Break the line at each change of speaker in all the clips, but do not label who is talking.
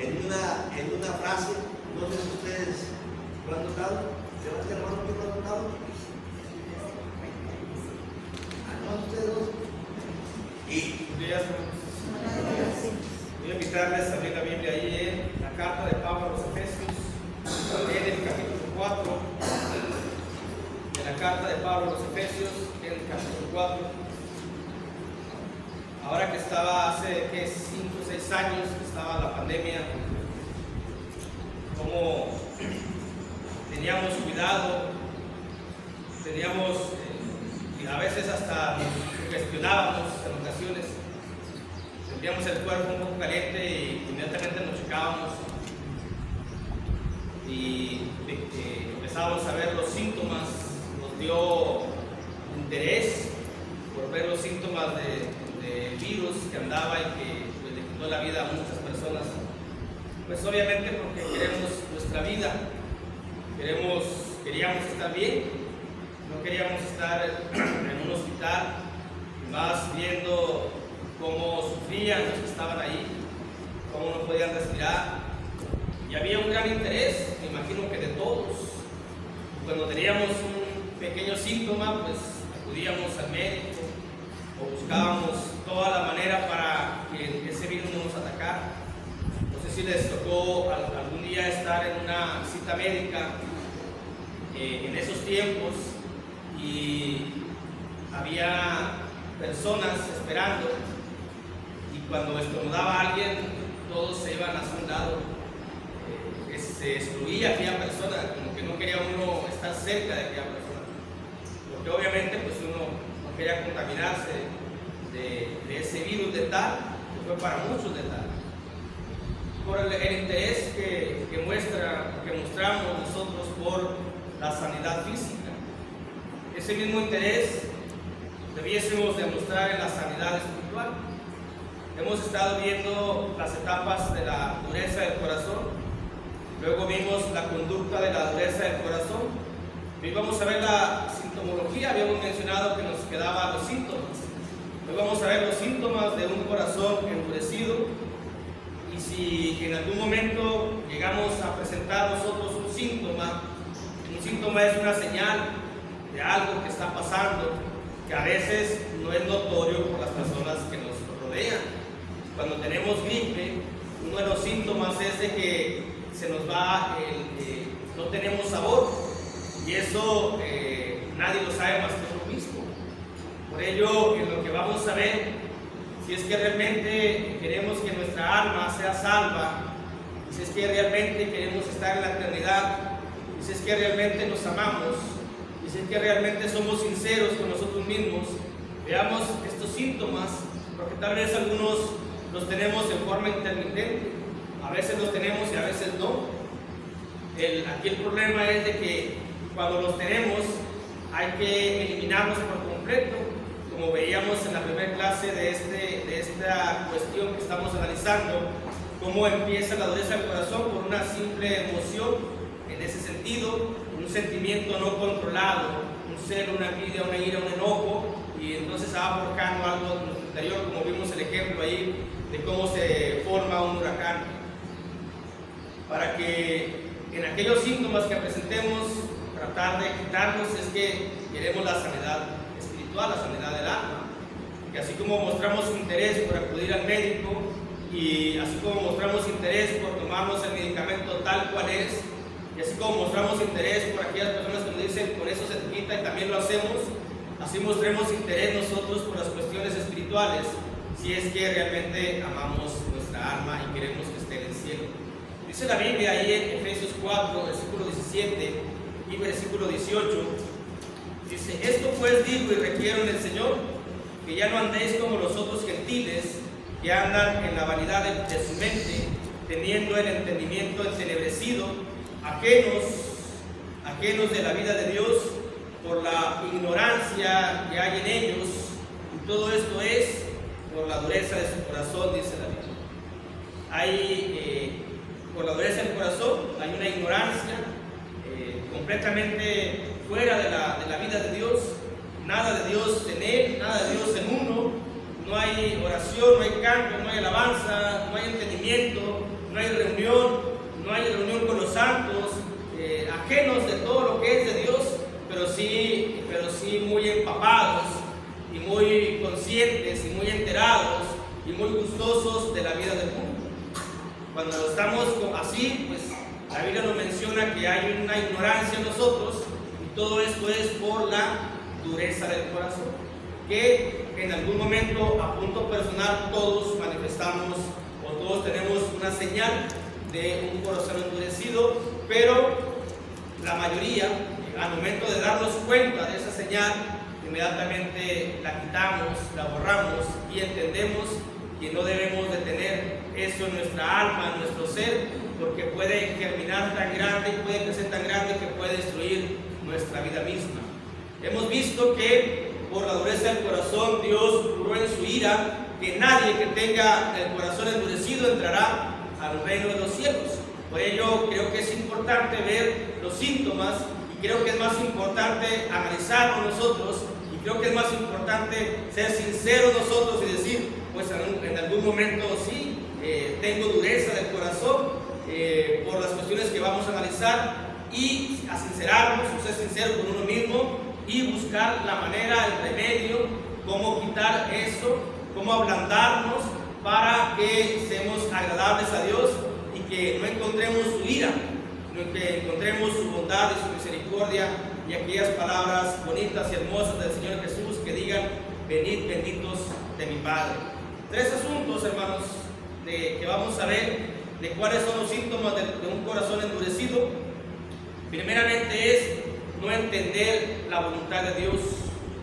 en una frase. No sé si ustedes lo han notado. Levante la mano, ¿quién lo ha notado? No, ustedes dos. Y
voy a invitarles a abrir la Biblia ahí en la carta de Pablo a los Efesios, en el capítulo 4. En la carta de Pablo a los Efesios, en el capítulo 4. Ahora que estaba hace 5 o 6 años, que estaba la pandemia, como teníamos cuidado, teníamos, y a veces hasta nos cuestionábamos en ocasiones, sentíamos el cuerpo un poco caliente y inmediatamente nos checábamos y empezábamos a ver los síntomas. Nos dio interés por ver los síntomas de virus que andaba y que pues, le quitó la vida a muchas personas. Pues obviamente porque queremos nuestra vida, queríamos estar bien, no queríamos estar en un hospital, más viendo cómo sufrían los que estaban ahí, cómo no podían respirar. Y había un gran interés, me imagino que de todos. Cuando teníamos un pequeño síntoma, pues acudíamos al médico o buscábamos toda la manera para que ese virus no nos atacara. No sé si les tocó algún día estar en una cita médica en esos tiempos y había personas esperando y cuando estornudaba alguien todos se iban hacia un lado, se excluía a aquella persona, como que no quería uno estar cerca de aquella persona, porque obviamente pues uno no quería contaminarse de ese virus letal, que fue para muchos letal, por el interés que mostramos nosotros por la sanidad física. Ese mismo interés debiésemos demostrar en la sanidad espiritual. Hemos estado viendo las etapas de la dureza del corazón, luego vimos la conducta de la dureza del corazón, hoy vamos a ver la sintomología. Habíamos mencionado que nos quedaban los síntomas. Hoy vamos a ver los síntomas de un corazón endurecido, y si en algún momento llegamos a presentar nosotros un síntoma es una señal de algo que está pasando, que a veces no es notorio por las personas que nos rodean. Cuando tenemos gripe, uno de los síntomas es de que se nos va, no tenemos sabor, y eso nadie lo sabe más que uno mismo. Por ello, en lo que vamos a ver, si es que realmente queremos que nuestra alma sea salva, si es que realmente queremos estar en la eternidad, si es que realmente nos amamos, y si es que realmente somos sinceros con nosotros mismos, veamos estos síntomas, porque tal vez algunos los tenemos en forma intermitente, a veces los tenemos y a veces no. Aquí el problema es de que cuando los tenemos hay que eliminarlos por completo, como veíamos en la primera clase de esta cuestión que estamos analizando, cómo empieza la dureza del corazón por una simple emoción. En ese sentido, un sentimiento no controlado, un celo, una envidia, una ira, un enojo, y entonces se va forjando algo en nuestro interior, como vimos el ejemplo ahí de cómo se forma un huracán. Para que en aquellos síntomas que presentemos, tratar de quitarlos, es que queremos la sanidad espiritual, la sanidad del alma. Que así como mostramos interés por acudir al médico, y así como mostramos interés por tomarnos el medicamento tal cual es, y así como mostramos interés por aquellas personas que nos dicen con eso se te quita y también lo hacemos, así mostremos interés nosotros por las cuestiones espirituales, si es que realmente amamos nuestra alma y queremos que esté en el cielo. Dice la Biblia ahí en Efesios 4, versículo 17 y versículo 18, dice: esto pues digo y requiero en el Señor, que ya no andéis como los otros gentiles, que andan en la vanidad de su mente, teniendo el entendimiento entenebrecido, ajenos de la vida de Dios, por la ignorancia que hay en ellos, y todo esto es por la dureza de su corazón, dice la Biblia. Por la dureza del corazón hay una ignorancia completamente fuera de la vida de Dios, nada de Dios en él, nada de Dios en uno, no hay oración, no hay canto, no hay alabanza, no hay entendimiento conocimiento, no hay reunión con los santos, ajenos de todo lo que es de Dios, pero sí muy empapados y muy conscientes y muy enterados y muy gustosos de la vida del mundo. Cuando estamos así, pues la Biblia nos menciona que hay una ignorancia en nosotros, y todo esto es por la dureza del corazón, que en algún momento, a punto personal, todos manifestamos o todos tenemos una señal de un corazón endurecido, pero la mayoría, al momento de darnos cuenta de esa señal, inmediatamente la quitamos, la borramos y entendemos que no debemos de tener eso en nuestra alma, en nuestro ser, porque puede germinar tan grande, puede crecer tan grande que puede destruir nuestra vida misma. Hemos visto que por la dureza del corazón Dios juró en su ira que nadie que tenga el corazón endurecido entrará al reino de los cielos. Por ello creo que es importante ver los síntomas, y creo que es más importante analizarlo nosotros, y creo que es más importante ser sinceros nosotros y decir, pues en algún momento sí, tengo dureza del corazón por las cuestiones que vamos a analizar, y a sincerarnos, ser sincero con uno mismo y buscar la manera, el remedio, cómo quitar eso, cómo ablandarnos para que seamos agradables a Dios y que no encontremos su ira, sino que encontremos su bondad y su misericordia y aquellas palabras bonitas y hermosas del Señor Jesús que digan: venid benditos de mi Padre. Tres asuntos, hermanos, que vamos a ver de cuáles son los síntomas de un corazón endurecido. Primeramente es no entender la voluntad de Dios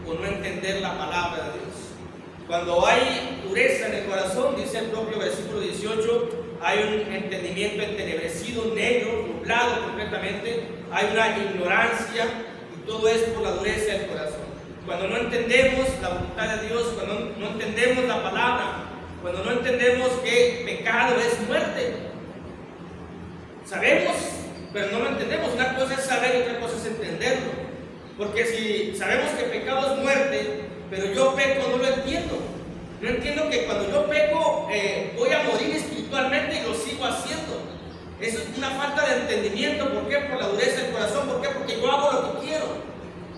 o no entender la palabra de Dios. Cuando hay dureza en el corazón, dice el propio versículo 18, hay un entendimiento entenebrecido, negro, nublado completamente, hay una ignorancia, y todo es por la dureza del corazón. Cuando no entendemos la voluntad de Dios, cuando no entendemos la palabra, cuando no entendemos que pecado es muerte. Sabemos, pero no lo entendemos. Una cosa es saber y otra cosa es entenderlo. Porque si sabemos que pecado es muerte, pero yo peco, no lo entiendo. No entiendo que cuando yo peco voy a morir espiritualmente y lo sigo haciendo. Eso es una falta de entendimiento. ¿Por qué? Por la dureza del corazón. ¿Por qué? Porque yo hago lo que quiero.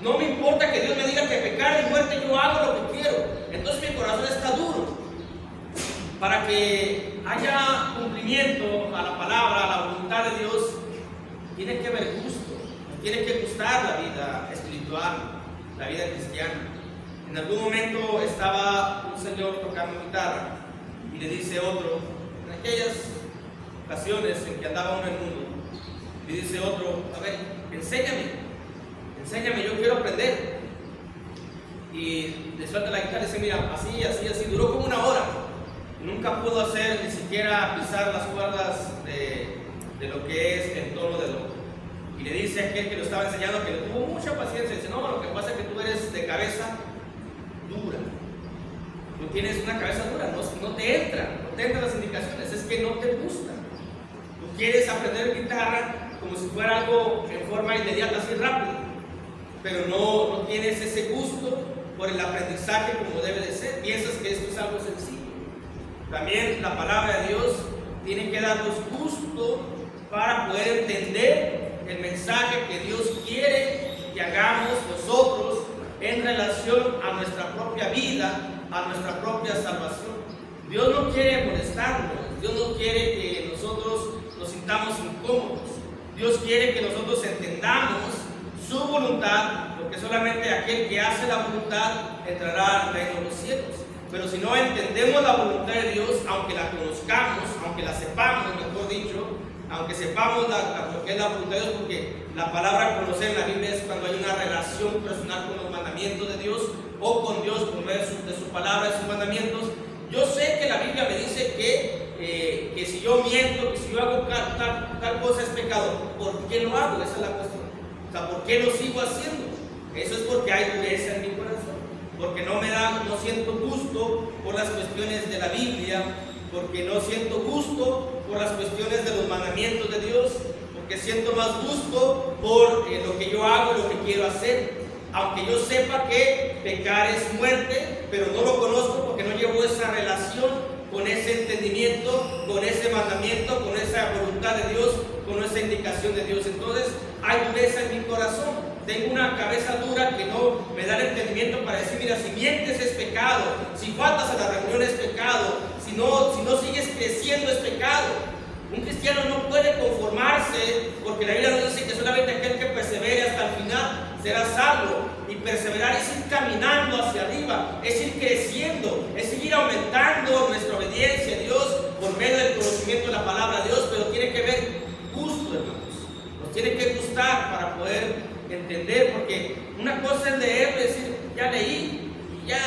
No me importa que Dios me diga que pecar es muerte, yo hago lo que quiero. Entonces mi corazón está duro. Para que haya cumplimiento a la palabra, a la voluntad de Dios, tiene que haber gusto, tiene que gustar la vida espiritual, la vida cristiana. En algún momento estaba un señor tocando guitarra y le dice otro, en aquellas ocasiones en que andaba uno en el mundo, le dice otro: a ver, enséñame, yo quiero aprender. Y le suelta la guitarra y dice: mira, así, duró como 1 hora. Nunca pudo hacer ni siquiera pisar las cuerdas de lo que es el tono de do. Y le dice a aquel que lo estaba enseñando, que le tuvo mucha paciencia, dice: no, lo que pasa es que tú eres de cabeza dura. Tú tienes una cabeza dura, no te entran las indicaciones, es que no te gusta. Tú quieres aprender guitarra como si fuera algo en forma inmediata, así rápido, pero no tienes ese gusto por el aprendizaje como debe de ser. Piensas que esto es algo sencillo. También la palabra de Dios tiene que darnos gusto para poder entender el mensaje que Dios quiere que hagamos nosotros en relación a nuestra propia vida, a nuestra propia salvación. Dios no quiere molestarnos, Dios no quiere que nosotros nos sintamos incómodos. Dios quiere que nosotros entendamos su voluntad, porque solamente aquel que hace la voluntad entrará al reino de los cielos. Pero si no entendemos la voluntad de Dios, aunque la conozcamos, aunque la sepamos, mejor dicho, aunque sepamos lo que es la voluntad de Dios, porque la palabra conocer en la Biblia es cuando hay una relación personal con los mandamientos de Dios o con Dios por medio de su palabra y sus mandamientos. Yo sé que la Biblia me dice que si yo miento, que si yo hago tal cosa es pecado. ¿Por qué lo hago? Esa es la cuestión. O sea, ¿por qué lo sigo haciendo? Eso es porque hay dureza en mi corazón. Porque no siento gusto por las cuestiones de la Biblia, porque no siento gusto por las cuestiones de los mandamientos de Dios, porque siento más gusto por lo que yo hago, lo que quiero hacer. Aunque yo sepa que pecar es muerte, pero no lo conozco porque no llevo esa relación con ese entendimiento, con ese mandamiento esa voluntad de Dios, con esa indicación de Dios. Entonces hay dureza en mi corazón. Tengo una cabeza dura que no me da el entendimiento para decir, mira, si mientes es pecado, si faltas a la reunión es pecado, si no sigues creciendo es pecado. Un cristiano no puede conformarse, porque la Biblia nos dice que solamente aquel que persevere hasta el final será salvo. Y perseverar es ir caminando hacia arriba, es ir creciendo, es seguir aumentando nuestra obediencia a Dios por medio del conocimiento de la palabra de Dios, pero tiene que ver gusto, hermanos. Nos tiene que gustar para poder entender, porque una cosa es leer y decir, ya leí y ya,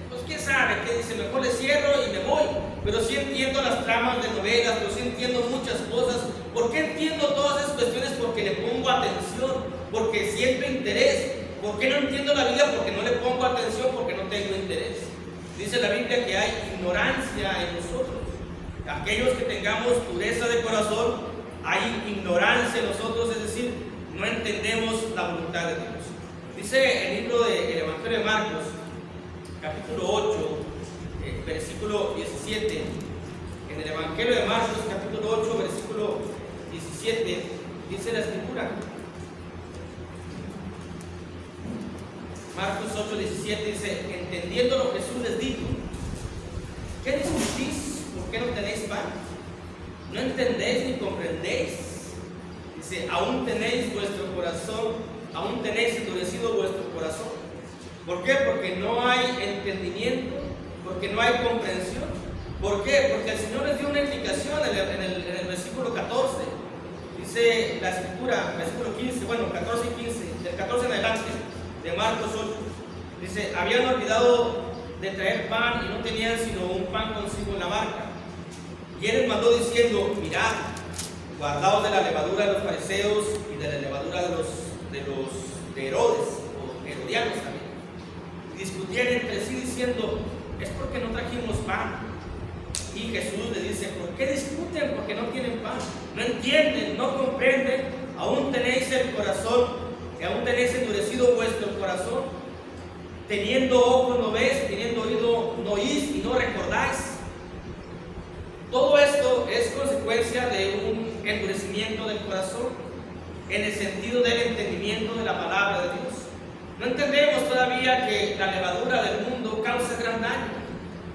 pues quién sabe qué dice, mejor le cierro y me voy. Pero sí entiendo las tramas de novelas, pero sí entiendo muchas cosas. ¿Por qué entiendo todas esas cuestiones? Porque le pongo atención, porque siento interés. ¿Por qué no entiendo la Biblia? Porque no le pongo atención, porque no tengo interés. Dice la Biblia que hay ignorancia en nosotros. Aquellos que tengamos dureza de corazón, hay ignorancia en nosotros, es decir, no entendemos la voluntad de Dios. Dice el libro del Evangelio de Marcos, capítulo 8, versículo 17. En el Evangelio de Marcos, capítulo 8, versículo 17, dice la Escritura. Marcos 8, 17 dice, entendiéndolo Jesús les dijo, ¿qué discutís? ¿Por qué no tenéis pan? ¿No entendéis ni comprendéis? Dice, aún tenéis vuestro corazón, aún tenéis endurecido vuestro corazón. ¿Por qué? Porque no hay entendimiento, porque no hay comprensión. ¿Por qué? Porque el Señor les dio una indicación en el versículo 14. Dice la Escritura, versículo 15, bueno, 14 y 15, del 14 en adelante, de Marcos 8. Dice, habían olvidado de traer pan y no tenían sino un pan consigo en la barca. Y él les mandó diciendo, mirad, guardaos de la levadura de los fariseos y de la levadura de Herodes, o herodianos también. Y discutían entre sí diciendo, es porque no trajimos pan. Y Jesús les dice, ¿por qué discuten? Porque no tienen pan. No entienden, no comprenden, aún tenéis el corazón, aún tenéis endurecido vuestro corazón. Teniendo ojos no ves, teniendo oído no oís y no recordáis. Todo esto es consecuencia de un endurecimiento del corazón en el sentido del entendimiento de la palabra de Dios. No entendemos todavía que la levadura del mundo causa gran daño.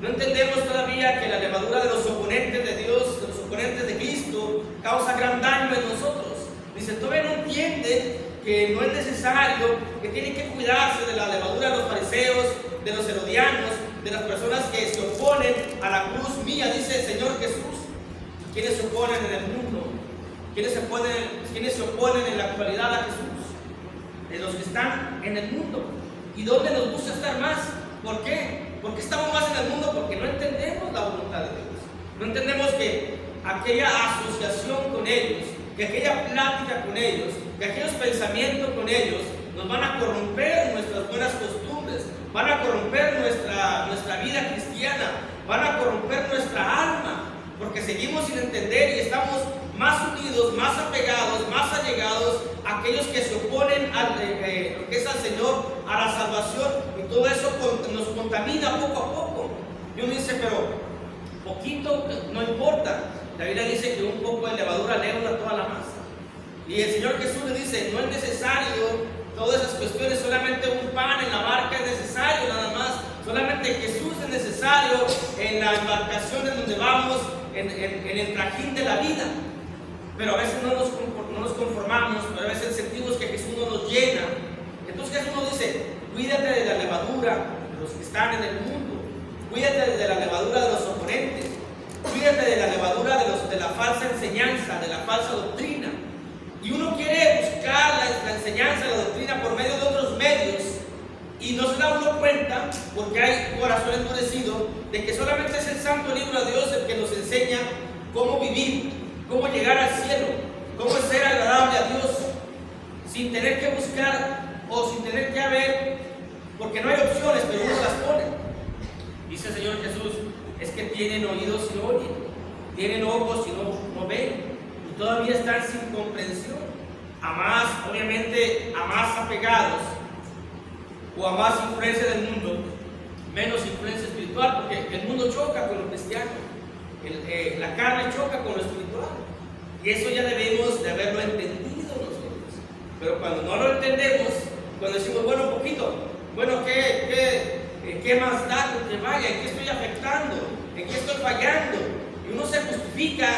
No entendemos todavía que la levadura de los oponentes de Dios, de los oponentes de Cristo, causa gran daño en nosotros. Dice, todavía no entienden que no es necesario, que tienen que cuidarse de la levadura de los fariseos, de los herodianos, de las personas que se oponen a la cruz mía, dice el Señor Jesús. ¿Quiénes se oponen en el mundo? ¿Quiénes se oponen en la actualidad a Jesús? De los que están en el mundo. ¿Y dónde nos gusta estar más? ¿Por qué? ¿Por qué estamos más en el mundo? Porque no entendemos la voluntad de Dios. No entendemos que aquella asociación con ellos, que aquella plática con ellos, que aquellos pensamientos con ellos nos van a corromper nuestras buenas costumbres, van a corromper nuestra vida cristiana, van a corromper nuestra alma, porque seguimos sin entender y estamos más unidos, más apegados, más allegados a aquellos que se oponen a lo que es al Señor, a la salvación, y todo eso nos contamina poco a poco. Y uno dice, pero poquito no importa. La Biblia dice que un poco de levadura leuda toda la masa. Y el Señor Jesús le dice, no es necesario todas esas cuestiones, solamente un pan en la barca es necesario nada más, solamente Jesús es necesario en la embarcación en donde vamos, en el trajín de la vida. Pero a veces no nos conformamos, pero a veces sentimos que Jesús no nos llena. Entonces Jesús nos dice, cuídate de la levadura de los que están en el mundo, cuídate de la levadura de los oponentes, cuídate de la levadura de la falsa enseñanza, de la falsa doctrina. Y uno quiere buscar la enseñanza, la doctrina por medio de otros medios, y no se da uno cuenta, porque hay corazón endurecido, de que solamente es el santo libro de Dios el que nos enseña cómo vivir, cómo llegar al cielo, cómo ser agradable a Dios, sin tener que buscar o sin tener que haber, porque no hay opciones, pero uno las pone. Dice el Señor Jesús, es que tienen oídos y no oyen, tienen ojos y no ven, y todavía están sin comprensión, obviamente a más apegados o a más influencia del mundo, menos influencia espiritual, porque el mundo choca con lo cristiano, la carne choca con lo espiritual. Y eso ya debemos de haberlo entendido nosotros. Pero cuando no lo entendemos, cuando decimos, bueno, poquito, bueno, ¿qué más da que vaya? ¿En qué estoy afectando? ¿En qué estoy fallando? Y uno se justifica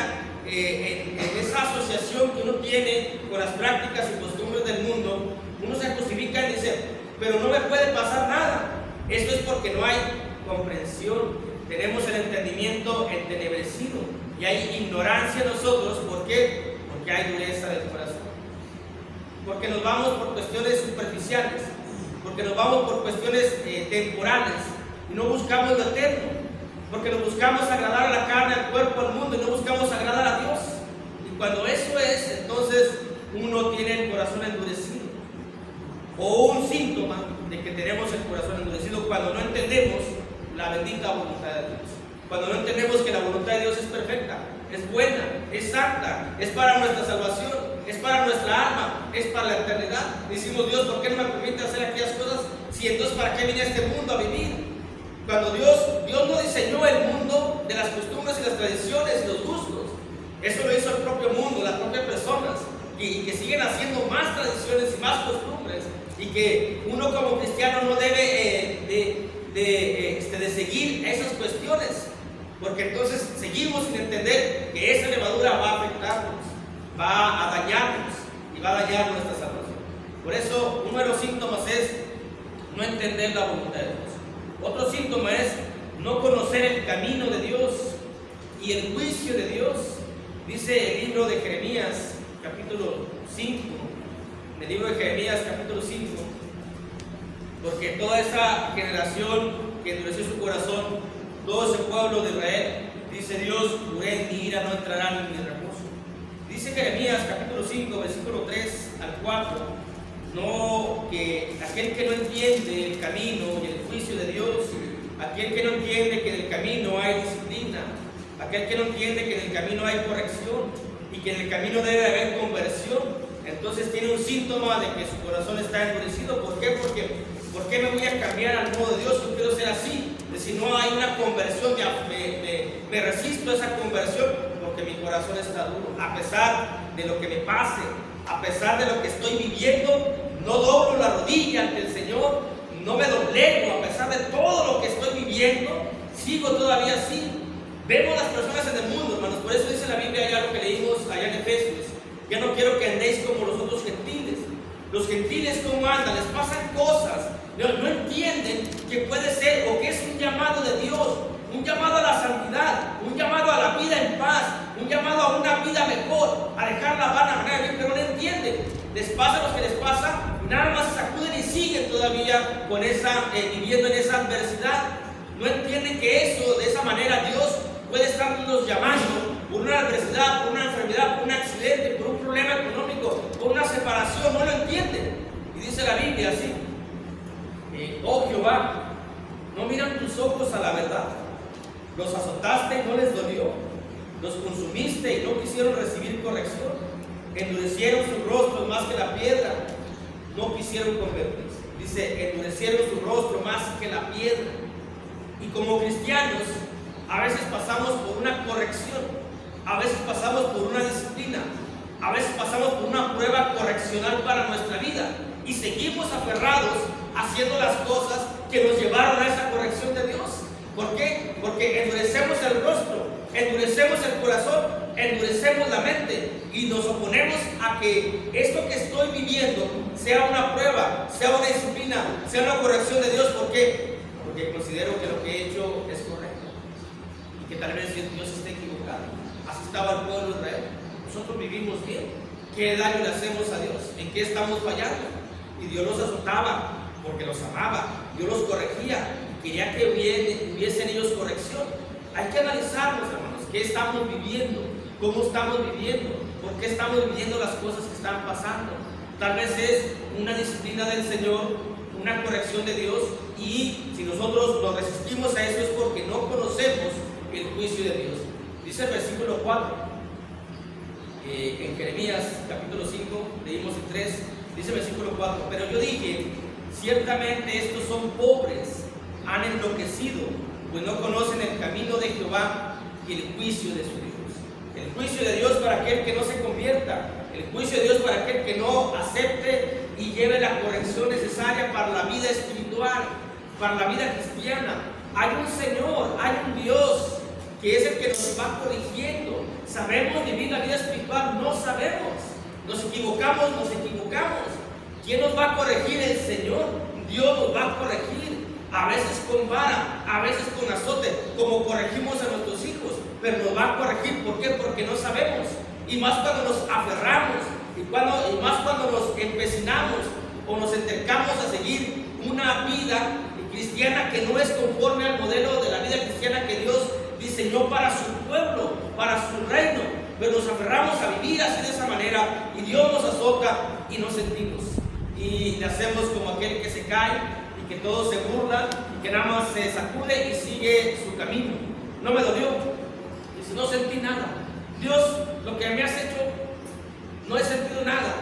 en esa asociación que uno tiene con las prácticas y costumbres del mundo. Uno se justifica y dice, pero no me puede pasar nada. Esto es porque no hay comprensión. Tenemos el entendimiento entenebrecido y hay ignorancia en nosotros. ¿Por qué? Porque hay dureza del corazón. Porque nos vamos por cuestiones superficiales, porque nos vamos por cuestiones temporales y no buscamos lo eterno, porque nos buscamos agradar a la carne, al cuerpo, al mundo y no buscamos agradar a Dios. Y cuando eso es, entonces uno tiene el corazón endurecido, o un síntoma de que tenemos el corazón endurecido cuando no entendemos la bendita voluntad de Dios, cuando no entendemos que la voluntad de Dios es perfecta, es buena, es santa, es para nuestra salvación, es para nuestra alma, es para la eternidad. Decimos, Dios, ¿por qué no me permite hacer aquellas cosas? Si entonces, ¿para qué vine a este mundo a vivir? Cuando Dios no diseñó el mundo de las costumbres y las tradiciones y los gustos. Eso lo hizo el propio mundo, las propias personas, y que siguen haciendo más tradiciones y más costumbres, y que uno como cristiano no debe de seguir esas cuestiones, porque entonces seguimos sin entender que esa levadura va a afectarnos, va a dañarnos y va a dañar nuestra salvación. Por eso uno de los síntomas es no entender la voluntad de Dios. Otro síntoma es no conocer el camino de Dios y el juicio de Dios. Dice el libro de Jeremías capítulo 5, en el libro de Jeremías capítulo 5, porque toda esa generación que endureció su corazón, todo ese pueblo de Israel, dice Dios, juré en mi ira, no entrarán en mi reposo. Dice Jeremías capítulo 5, versículo 3 al 4, no, que aquel que no entiende el camino y el juicio de Dios, aquel que no entiende que en el camino hay disciplina, aquel que no entiende que en el camino hay corrección y que en el camino debe haber conversión, entonces tiene un síntoma de que su corazón está endurecido. ¿Por qué? Porque ¿por qué me voy a cambiar al modo de Dios? Yo quiero ser así. Si no hay una conversión, me resisto a esa conversión porque mi corazón está duro. A pesar de lo que me pase, a pesar de lo que estoy viviendo, no doblo la rodilla ante el Señor, no me doblego. A pesar de todo lo que estoy viviendo, sigo todavía así. Vemos las personas en el mundo, hermanos. Por eso dice la Biblia allá lo que leímos allá en Efesios: ya no quiero que andéis como los otros gentiles. Los gentiles, ¿cómo andan? Les pasan cosas. No entienden que puede ser o que es un llamado de Dios, un llamado a la santidad, un llamado a la vida en paz, un llamado a una vida mejor, a dejar la vana manera de vivir, pero no entienden. Les pasa lo que les pasa, nada más se sacuden y siguen todavía con viviendo en esa adversidad. No entienden que eso, de esa manera, Dios puede estarnos llamando por una adversidad, por una enfermedad, por un accidente, por un problema económico, por una separación. No lo entienden. Y dice la Biblia así: oh Jehová, no miran tus ojos a la verdad. Los azotaste y no les dolió. Los consumiste y no quisieron recibir corrección. Endurecieron sus rostros más que la piedra, no quisieron convertirse. Dice, endurecieron su rostro más que la piedra. Y como cristianos, a veces pasamos por una corrección, a veces pasamos por una disciplina, a veces pasamos por una prueba correccional para nuestra vida y seguimos aferrados haciendo las cosas que nos llevaron a esa corrección de Dios. ¿Por qué? Porque endurecemos el rostro, endurecemos el corazón, endurecemos la mente y nos oponemos a que esto que estoy viviendo sea una prueba, sea una disciplina, sea una corrección de Dios. ¿Por qué? Porque considero que lo que he hecho es correcto y que tal vez Dios esté equivocado. Así estaba el pueblo de Israel. Nosotros vivimos bien. ¿Qué daño le hacemos a Dios? ¿En qué estamos fallando? Y Dios los azotaba porque los amaba, Dios los corregía y quería que hubiesen ellos corrección. Hay que analizarnos, hermanos, qué estamos viviendo, cómo estamos viviendo, por qué estamos viviendo las cosas que están pasando. Tal vez es una disciplina del Señor, una corrección de Dios, y si nosotros nos resistimos a eso es porque no conocemos el juicio de Dios. Dice el versículo 4, en Jeremías capítulo 5, leímos el 3, dice el versículo 4, pero yo dije, ciertamente estos son pobres, han enloquecido, pues no conocen el camino de Jehová y el juicio de su Dios. El juicio de Dios, ¿para qué, aquel que no se convierta, el juicio de Dios para aquel que no acepte y lleve la corrección necesaria para la vida espiritual, para la vida cristiana. Hay un Señor, hay un Dios que es el que nos va corrigiendo. ¿Sabemos vivir la vida espiritual? No sabemos. Nos equivocamos. ¿Quién nos va a corregir? El Señor. Dios nos va a corregir. A veces con vara, a veces con azote, como corregimos a nuestros hijos. Pero nos va a corregir. ¿Por qué? Porque no sabemos. Y más cuando nos aferramos, y más cuando nos empecinamos o nos acercamos a seguir una vida cristiana que no es conforme al modelo de la vida cristiana que Dios diseñó para su pueblo, para su reino. Pero nos aferramos a vivir así de esa manera y Dios nos azota y nos sentimos. Y hacemos como aquel que se cae y que todos se burlan y que nada más se sacude y sigue su camino. No me dolió, y si no sentí nada. Dios, lo que me has hecho, no he sentido nada.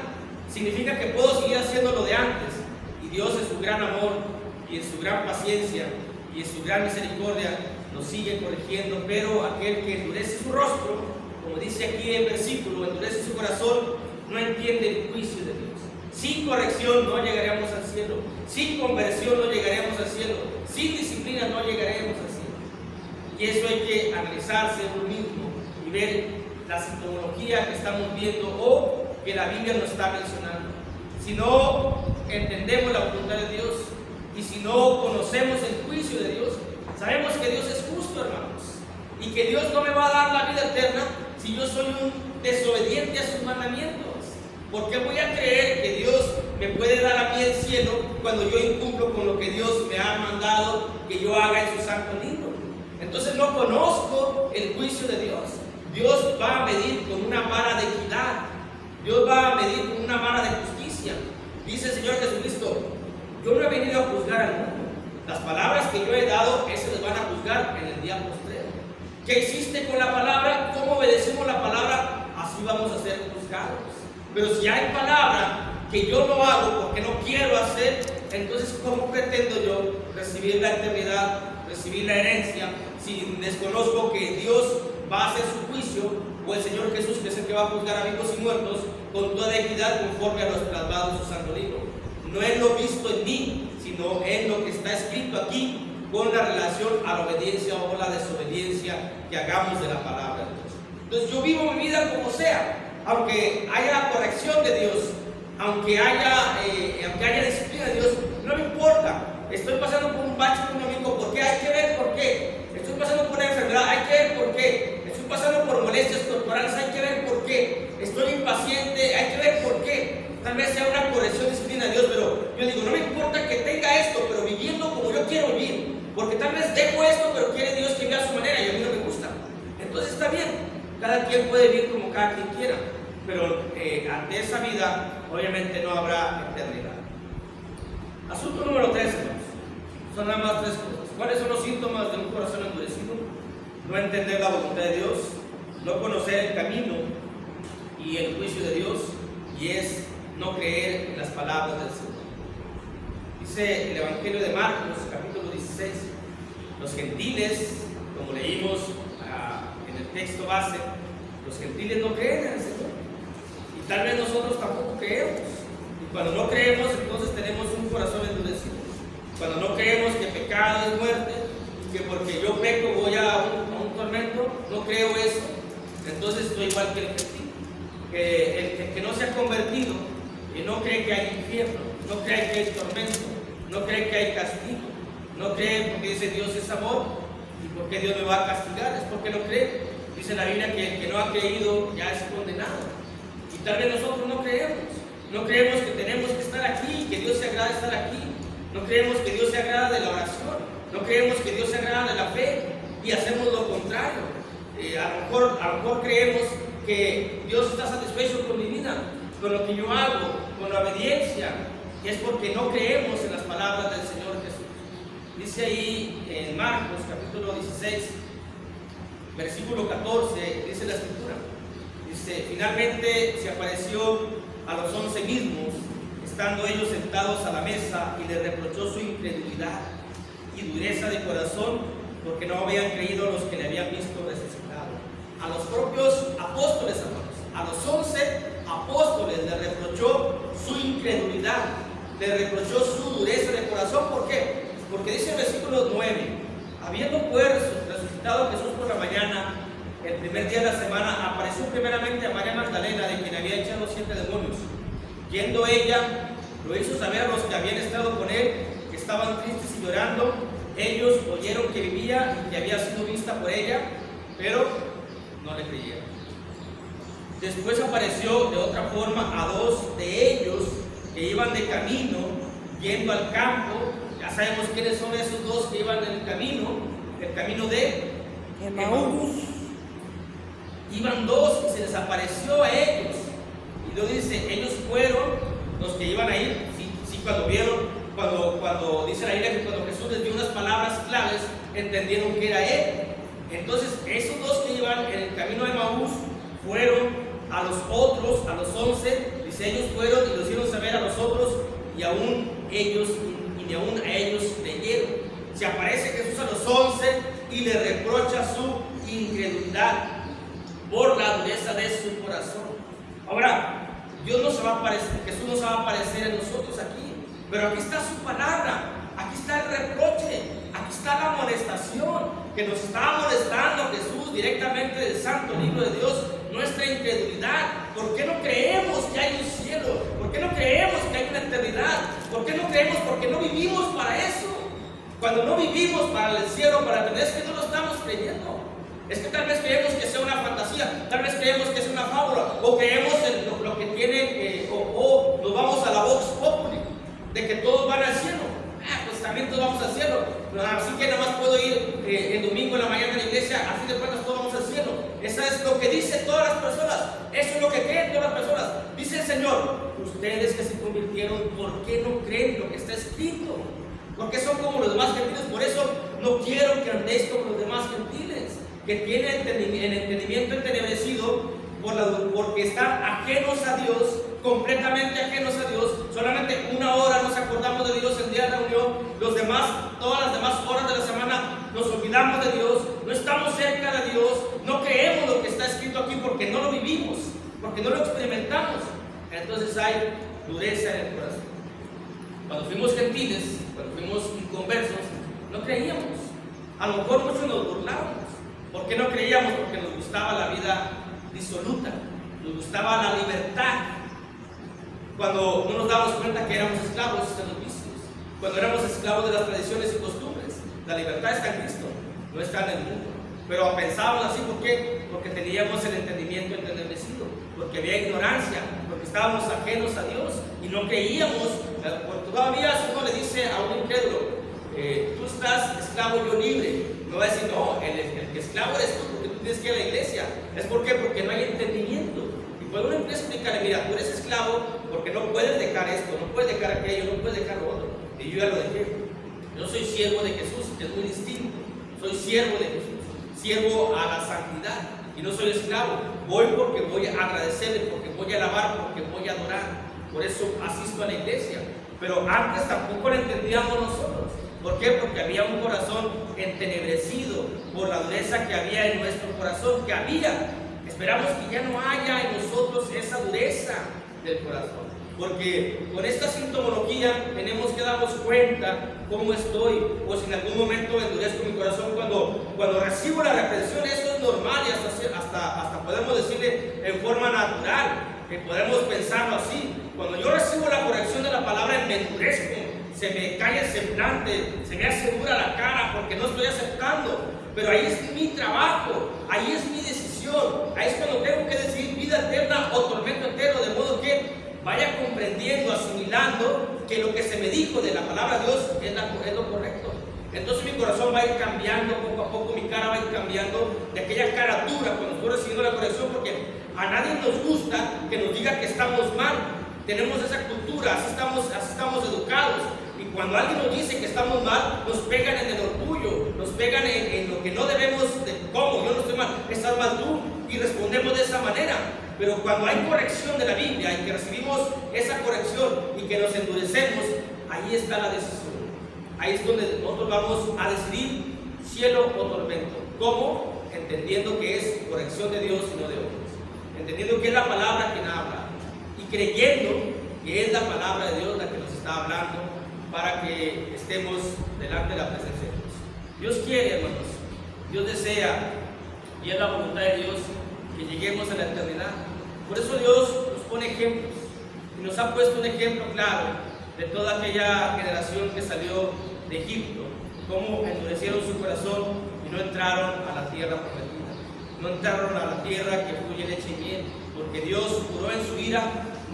Significa que puedo seguir haciendo lo de antes. Y Dios en su gran amor y en su gran paciencia y en su gran misericordia nos sigue corrigiendo, pero aquel que endurece su rostro, como dice aquí el versículo, endurece su corazón, no entiende el juicio de Dios. Sin corrección no llegaremos al cielo, sin conversión no llegaremos al cielo, sin disciplina no llegaremos al cielo. Y eso hay que analizarse uno mismo y ver la sintomología que estamos viendo o que la Biblia nos está mencionando. Si no entendemos la voluntad de Dios y si no conocemos el juicio de Dios, sabemos que Dios es justo, hermanos, y que Dios no me va a dar la vida eterna si yo soy un desobediente a sus mandamientos. ¿Por qué voy a creer que Dios me puede dar a mí el cielo cuando yo incumplo con lo que Dios me ha mandado que yo haga en su santo libro? Entonces no conozco el juicio de Dios. Dios va a medir con una vara de equidad. Dios va a medir con una vara de justicia. Dice el Señor Jesucristo: yo no he venido a juzgar al mundo. Las palabras que yo he dado, esas les van a juzgar en el día postrero. ¿Qué hiciste con la palabra? ¿Cómo obedecemos la palabra? Así vamos a ser juzgados. Pero si hay palabra que yo no hago porque no quiero hacer, entonces ¿cómo pretendo yo recibir la eternidad, recibir la herencia, si desconozco que Dios va a hacer su juicio, o el Señor Jesús, que es el que va a juzgar a vivos y muertos con toda equidad conforme a los plasmados de su santo libro? No es lo visto en mí, sino en lo que está escrito aquí con la relación a la obediencia o la desobediencia que hagamos de la palabra de Dios. Entonces yo vivo mi vida como sea, aunque haya corrección de Dios, aunque haya disciplina de Dios, no me importa. Estoy pasando por un bache económico, ¿por qué? Hay que ver por qué. Estoy pasando por una enfermedad, hay que ver por qué. Estoy pasando por molestias corporales, hay que ver por qué. Estoy impaciente, hay que ver por qué. Tal vez sea una corrección de disciplina de Dios, pero yo digo, no me importa que tenga esto, pero viviendo como yo quiero vivir. Porque tal vez dejo esto, pero quiere Dios que viva a su manera y a mí no me gusta. Entonces está bien, cada quien puede vivir como cada quien quiera, pero ante esa vida obviamente no habrá eternidad. Asunto número 3, hermanos. Son nada más 3 cosas. ¿Cuáles son los síntomas de un corazón endurecido? No entender la voluntad de Dios, no conocer el camino y el juicio de Dios, y es no creer en las palabras del Señor. Dice el Evangelio de Marcos, capítulo 16, los gentiles, como leímos en el texto base, los gentiles no creen en el Señor. Y tal vez nosotros tampoco creemos. Y cuando no creemos, entonces tenemos un corazón endurecido. Cuando no creemos que pecado es muerte, que porque yo peco voy a un tormento, no creo eso, entonces estoy igual que el gentil. El que no se ha convertido, que no cree que hay infierno, no cree que hay tormento, no cree que hay castigo, no cree porque dice Dios es amor y porque Dios me va a castigar, es porque no cree. Dice la Biblia que el que no ha creído ya es condenado. Y tal vez nosotros no creemos que tenemos que estar aquí, que Dios se agrada de estar aquí, no creemos que Dios se agrada de la oración, no creemos que Dios se agrada de la fe y hacemos lo contrario. A lo mejor creemos que Dios está satisfecho con mi vida, con lo que yo hago, con la obediencia, y es porque no creemos en las palabras del Señor Jesús. Dice ahí en Marcos capítulo 16, versículo 14, dice la Escritura, dice: finalmente se apareció a los 11 mismos, estando ellos sentados a la mesa, y les reprochó su incredulidad y dureza de corazón, porque no habían creído a los que le habían visto resucitado. A los propios apóstoles, hermanos, a le reprochó su dureza de corazón. ¿Por qué? Porque dice el versículo 9, habiendo pues resucitado Jesús por la mañana, el primer día de la semana, apareció primeramente a María Magdalena, de quien había echado 7 demonios. Yendo ella, lo hizo saber a los que habían estado con él, que estaban tristes y llorando. Ellos oyeron que vivía y que había sido vista por ella, pero no le creyeron. Después apareció de otra forma a 2 de ellos que iban de camino, yendo al campo. Ya sabemos quiénes son esos 2 que iban en el camino de Emaús. Iban 2 y se les apareció a ellos. Y luego dice, ellos fueron los que iban a ir. Sí, cuando vieron, cuando dice la Biblia que cuando Jesús les dio unas palabras claves, entendieron que era Él. Entonces, esos 2 que iban en el camino de Emaús fueron a los otros, a los 11, dice, ellos fueron y los hicieron saber a los otros, y aún ellos, y ni aún a ellos creyeron. Se aparece Jesús a los 11 y le reprocha su incredulidad por la dureza de su corazón. Ahora, Jesús no se va a aparecer en nosotros aquí, pero aquí está su palabra, aquí está el reproche, aquí está la amonestación, que nos está amonestando Jesús directamente del santo libro de Dios, nuestra incredulidad. ¿Por qué no creemos que hay un cielo? ¿Por qué no creemos que hay una eternidad? ¿Por qué no creemos? Porque no vivimos para eso. Cuando no vivimos para el cielo, para tener, es que no lo estamos creyendo. Es que tal vez creemos que sea una fantasía, tal vez creemos que es una fábula, o creemos en lo que tiene, o nos vamos a la vox populi, de que todos van al cielo. Pues también todos vamos al cielo. Así que nada más puedo ir el domingo en la mañana a la iglesia, a fin de cuentas todos vamos al cielo. Eso es lo que dicen todas las personas, eso es lo que creen todas las personas. Dice el Señor, ustedes que se convirtieron, ¿por qué no creen lo que está escrito? Porque son como los demás gentiles. Por eso no quiero que andéis como los demás gentiles, que tienen el entendimiento entenebrecido porque están ajenos a Dios, completamente ajenos a Dios. Solamente 1 hora nos acordamos de Dios el día de reunión, todas las demás horas de la semana nos olvidamos de Dios, no estamos cerca de Dios, no creemos lo que está escrito aquí porque no lo vivimos, porque no lo experimentamos. Entonces hay dureza en el corazón. Cuando fuimos gentiles, cuando fuimos inconversos, no creíamos. A lo mejor muchos nos burlábamos. ¿Por qué no creíamos? Porque nos gustaba la vida disoluta, nos gustaba la libertad. Cuando no nos dábamos cuenta que éramos esclavos de los vicios, cuando éramos esclavos de las tradiciones y costumbres. La libertad está en Cristo, no está en el mundo. Pero pensábamos así, ¿por qué? Porque teníamos el entendimiento entenebrecido, porque había ignorancia, porque estábamos ajenos a Dios y no creíamos. Porque todavía si uno le dice a un incrédulo, tú estás esclavo, yo libre, me va a decir, no, el que esclavo eres tú, porque tú tienes que ir a la iglesia. ¿Es por qué? Porque no hay entendimiento. Y cuando uno empieza a explicarle, mira, tú eres esclavo porque no puedes dejar esto, no puedes dejar aquello, no puedes dejar lo otro. Y yo ya lo dejé. Yo soy siervo de Jesús, que es muy distinto. Soy siervo de Jesús, siervo a la santidad, y no soy esclavo. Voy porque voy a agradecerle, porque voy a alabar, porque voy a adorar. Por eso asisto a la iglesia. Pero antes tampoco lo entendíamos nosotros. ¿Por qué? Porque había un corazón entenebrecido por la dureza que había en nuestro corazón, que había. Esperamos que ya no haya en nosotros esa dureza del corazón. Porque con esta sintomología tenemos que darnos cuenta cómo estoy, o si en algún momento endurezco mi corazón cuando recibo la reprensión. Eso es normal y hasta podemos decirle en forma natural, que podemos pensarlo así. Cuando yo recibo la corrección de la palabra, me endurezco, se me cae el semblante, se me hace dura la cara porque no estoy aceptando. Pero ahí es mi trabajo, ahí es mi decisión, ahí es cuando tengo que decidir vida eterna o tormento eterno, de modo que vaya comprendiendo, asimilando que lo que se me dijo de la palabra de Dios es lo correcto. Entonces mi corazón va a ir cambiando poco a poco, mi cara va a ir cambiando de aquella cara dura cuando estoy recibiendo la corrección, porque a nadie nos gusta que nos diga que estamos mal. Tenemos esa cultura, así estamos educados. Y cuando alguien nos dice que estamos mal, nos pegan en el orgullo, nos pegan en lo que no debemos, ¿cómo? Yo no estoy mal, estás mal tú, y respondemos de esa manera. Pero cuando hay corrección de la Biblia y que recibimos esa corrección y que nos endurecemos, ahí está la decisión. Ahí es donde nosotros vamos a decidir cielo o tormento. ¿Cómo? Entendiendo que es corrección de Dios y no de hombres. Entendiendo que es la palabra quien habla y creyendo que es la palabra de Dios la que nos está está hablando para que estemos delante de la presencia de Dios. Dios quiere, hermanos, Dios desea, y es la voluntad de Dios que lleguemos a la eternidad. Por eso Dios nos pone ejemplos y nos ha puesto un ejemplo claro de toda aquella generación que salió de Egipto, cómo endurecieron su corazón y no entraron a la tierra prometida, no entraron a la tierra que fluye leche y miel, porque Dios juró en su ira,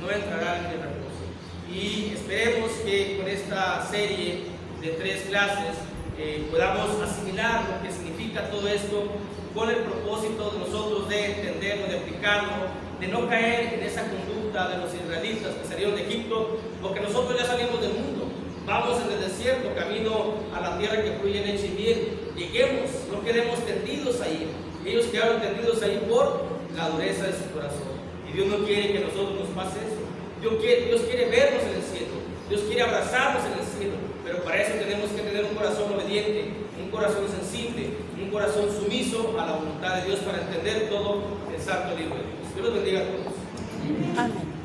no entrarán en el reposo. Y esperemos que con esta serie de 3 clases podamos asimilar lo que significa todo esto, con el propósito de nosotros de entenderlo, de aplicarlo, de no caer en esa conducta de los israelitas que salieron de Egipto, porque nosotros ya salimos del mundo, vamos en el desierto, camino a la tierra que fluye leche y miel. Lleguemos, no quedemos tendidos ahí. Ellos quedaron tendidos ahí por la dureza de su corazón. Y Dios no quiere que nosotros nos pase eso. Dios quiere vernos en el cielo, Dios quiere abrazarnos en el cielo, pero para eso tenemos que tener un corazón obediente, un corazón sensible, un corazón sumiso a la voluntad de Dios para entender todo el santo libro de Dios. Dios los bendiga a todos.
Amén.